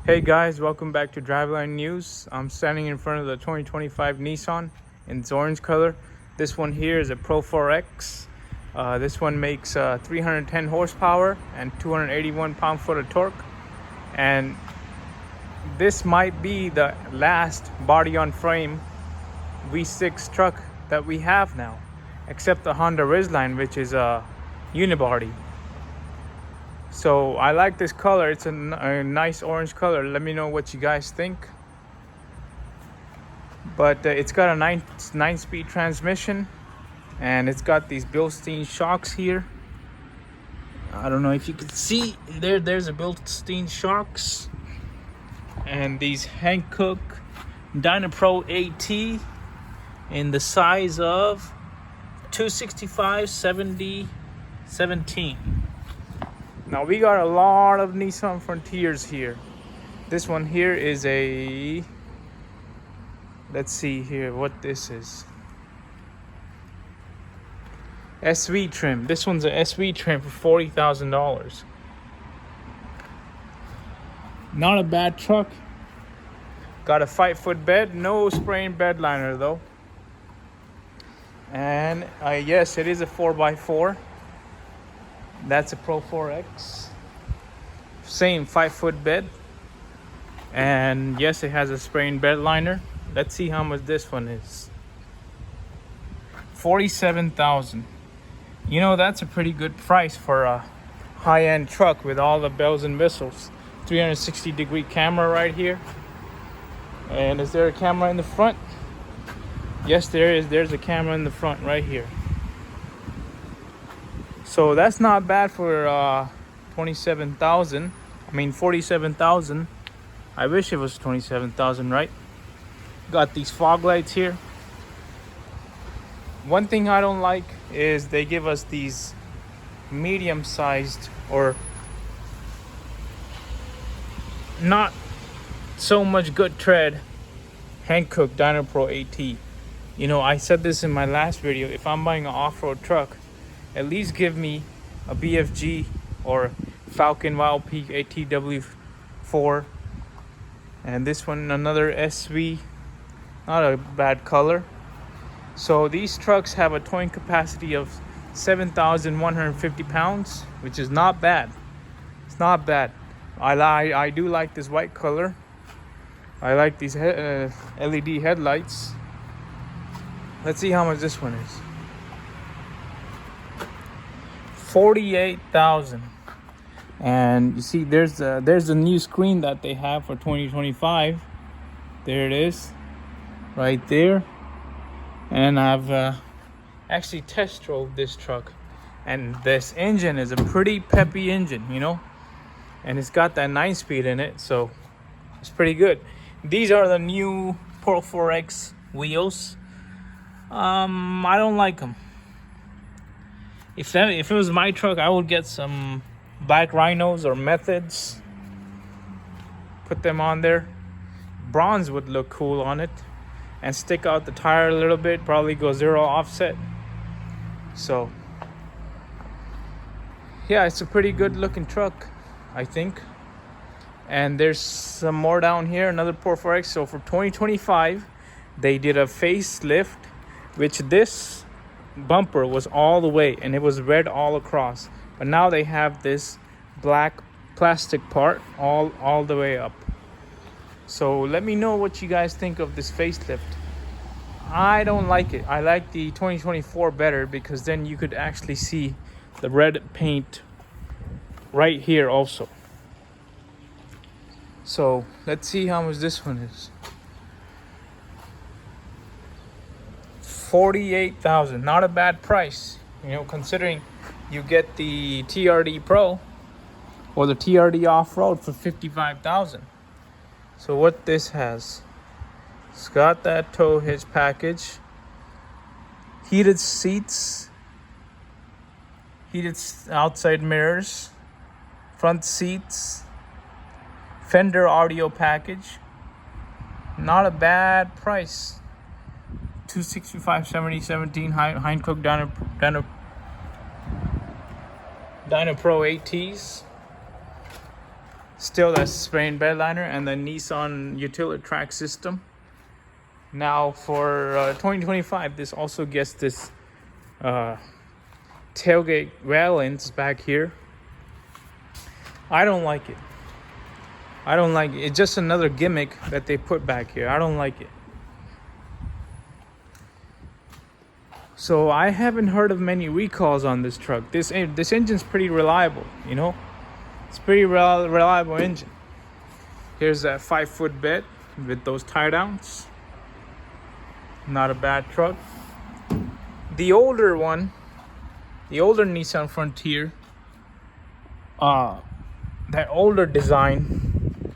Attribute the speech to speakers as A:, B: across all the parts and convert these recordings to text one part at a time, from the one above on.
A: Hey guys, welcome back to Driveline News. I'm standing in front of the 2025 Nissan in its orange color. This one here is a Pro 4X. This one makes 310 horsepower and 281 pound-foot of torque. And this might be the last body-on-frame V6 truck that we have now, except the Honda Ridgeline, which is a unibody. So I like this color. It's a nice orange color. Let me know what you guys think. But it's got a 9-speed transmission, and it's got these Bilstein shocks here. I don't know if you can see there's a Bilstein shocks, and these Hankook Dynapro AT in the size of 265/70/17. Now we got a lot of Nissan Frontiers here. This one here is a, let's see here what this is. SV trim. This one's a SV trim for $40,000. Not a bad truck. Got a 5-foot bed, no spraying bed liner though. And yes, it is a 4x4. That's a Pro 4X. Same 5-foot bed. And yes, it has a spraying bed liner. Let's see how much this one is. $47,000. You know, that's a pretty good price for a high-end truck with all the bells and whistles. 360-degree camera right here. And is there a camera in the front? Yes, there is. There's a camera in the front right here. So that's not bad for $47,000. I wish it was $27,000, right? Got these fog lights here. One thing I don't like is they give us these medium-sized or not so much good tread Hankook Dynapro AT. You know, I said this in my last video. If I'm buying an off-road truck, at least give me a BFG or Falcon Wild Peak ATW4. And this one, another SV. Not a bad color. So these trucks have a towing capacity of 7,150 pounds, which is not bad. It's not bad. I do like this white color. I like these LED headlights. Let's see how much this one is. $48,000. And you see there's a new screen that they have for 2025. There it is right there. And I've actually test drove this truck, and this engine is a pretty peppy engine, you know, and it's got that 9-speed in it, so it's pretty good. These are the new Pro 4X wheels. I don't like them. If it was my truck, I would get some black rhinos or methods, put them on there. Bronze would look cool on it, and stick out the tire a little bit, probably go 0 offset. So yeah, it's a pretty good looking truck, I think. And there's some more down here, another Pro 4X. So for 2025 they did a facelift, which this bumper was all the way and it was red all across, but now they have this black plastic part all the way up. So let me know what you guys think of this facelift. I don't like it. I like the 2024 better, because then you could actually see the red paint right here also. So let's see how much this one is. $48,000. Not a bad price, you know, considering you get the TRD Pro or the TRD Off-Road for $55,000. So what this has, it's got that tow hitch package, heated seats, heated outside mirrors, front seats, Fender audio package. Not a bad price. 265/70/17 Hankook Dynapro ATs. Still that spray and bed liner and the Nissan utility track system. Now for 2025, this also gets this tailgate valance back here. I don't like it. I don't like it. It's just another gimmick that they put back here. I don't like it. So I haven't heard of many recalls on this truck. This engine's pretty reliable, you know. It's pretty reliable engine. Here's that 5-foot bed with those tie downs. Not a bad truck. The older one, the older Nissan Frontier, that older design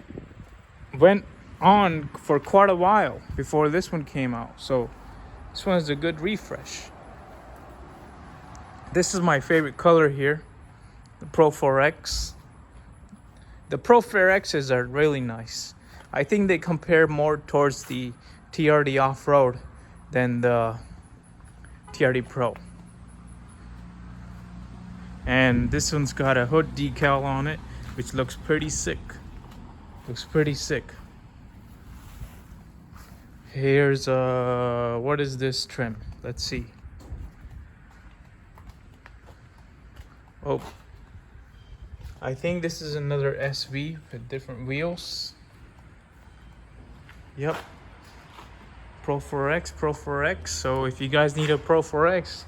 A: went on for quite a while before this one came out. So this one is a good refresh. This is my favorite color here, the Pro 4X. The Pro 4Xs are really nice. I think they compare more towards the TRD off-road than the TRD Pro. And this one's got a hood decal on it, which looks pretty sick. Looks pretty sick. Here's what is this trim? Let's see. Oh, I think this is another SV with different wheels. Yep. Pro 4X. So if you guys need a Pro 4X,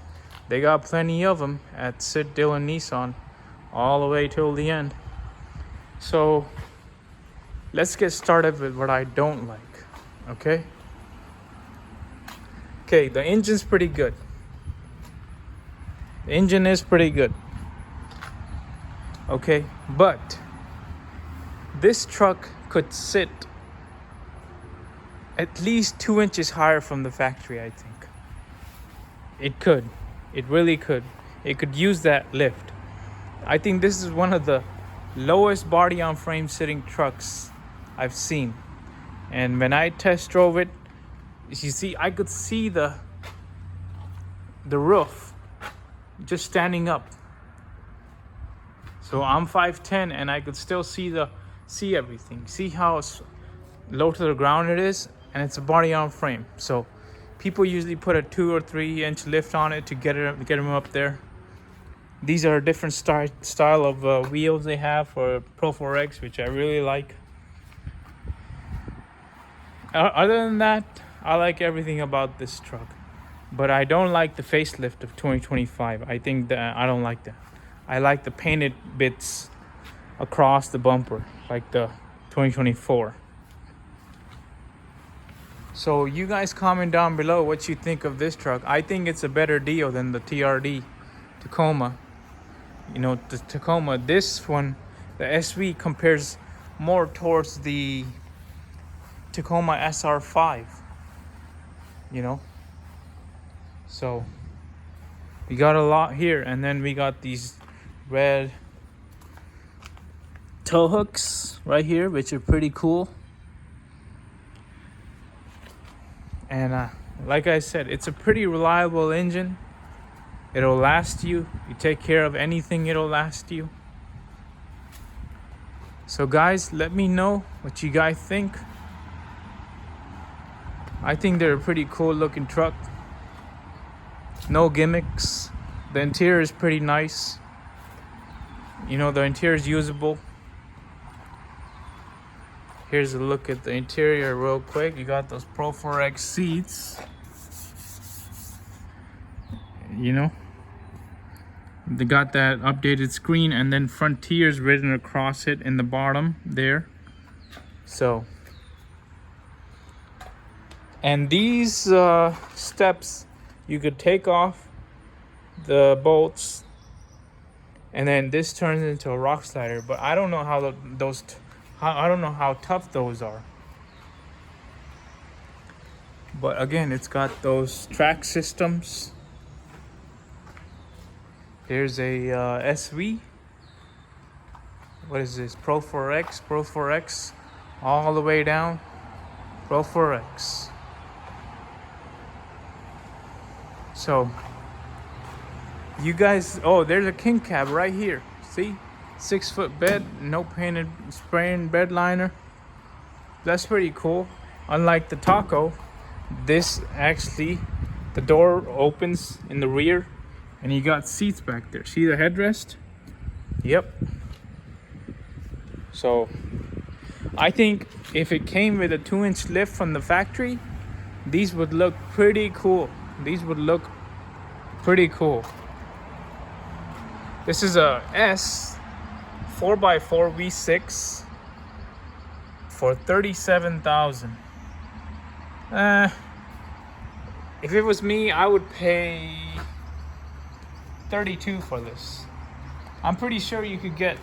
A: they got plenty of them at Sid Dillon Nissan all the way till the end. So let's get started with what I don't like, okay? Okay, the engine's pretty good. The engine is pretty good. Okay, but this truck could sit at least 2 inches higher from the factory, I think. It could. It really could. It could use that lift. I think this is one of the lowest body on frame sitting trucks I've seen. And when I test drove it, you see, I could see the roof just standing up. So I'm 5'10" and I could still see everything. See how low to the ground it is, and it's a body on frame. So people usually put a 2 or 3 inch lift on it to get them up there. These are a different style of wheels they have for Pro 4X, which I really like. Other than that, I like everything about this truck, but I don't like the facelift of 2025. I think that I don't like that. I like the painted bits across the bumper, like the 2024. So you guys comment down below what you think of this truck. I think it's a better deal than the TRD Tacoma. You know, the Tacoma, this one, the SV compares more towards the Tacoma SR5, you know. So we got a lot here, and then we got these red tow hooks right here, which are pretty cool. And like I said, it's a pretty reliable engine. It'll last you. You take care of anything, it'll last you. So guys, let me know what you guys think. I think they're a pretty cool looking truck. No gimmicks. The interior is pretty nice. You know, the interior is usable. Here's a look at the interior real quick. You got those Pro 4X seats. You know, they got that updated screen, and then Frontier's written across it in the bottom there. So, and these steps, you could take off the bolts, and then this turns into a rock slider. But I don't know how I don't know how tough those are. But again, it's got those track systems. There's a SV. What is this? Pro 4X, all the way down. Pro 4X. So you guys, oh, there's a king cab right here. See 6-foot bed, no painted spraying bed liner. That's pretty cool. Unlike the Taco, this actually, the door opens in the rear and you got seats back there. See the headrest? Yep. So I think if it came with a 2-inch lift from the factory, these would look pretty cool. These would look pretty cool. This is a S 4x4 V6 for $37,000. If it was me, I would pay $32,000 for this. I'm pretty sure you could get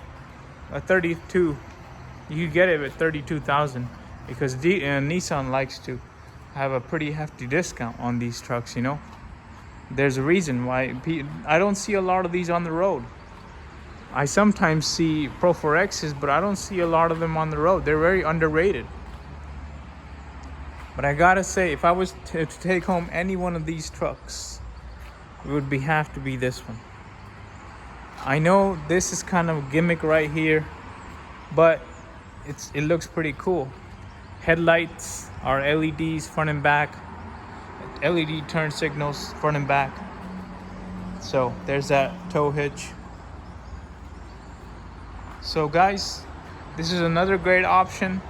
A: a 32. You could get it at $32,000 because Nissan likes to have a pretty hefty discount on these trucks. You know, there's a reason why I don't see a lot of these on the road. I sometimes see Pro 4Xs, but I don't see a lot of them on the road. They're very underrated. But I gotta say, if I was to take home any one of these trucks, it would have to be this one. I know this is kind of a gimmick right here, but it looks pretty cool. Headlights are LEDs front and back. LED turn signals front and back. So there's that tow hitch. So guys, this is another great option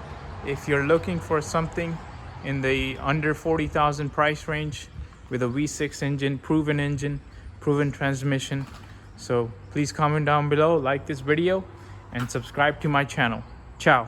A: if you're looking for something in the under 40,000 price range with a V6 engine, proven transmission. So please comment down below, like this video, and subscribe to my channel. Ciao.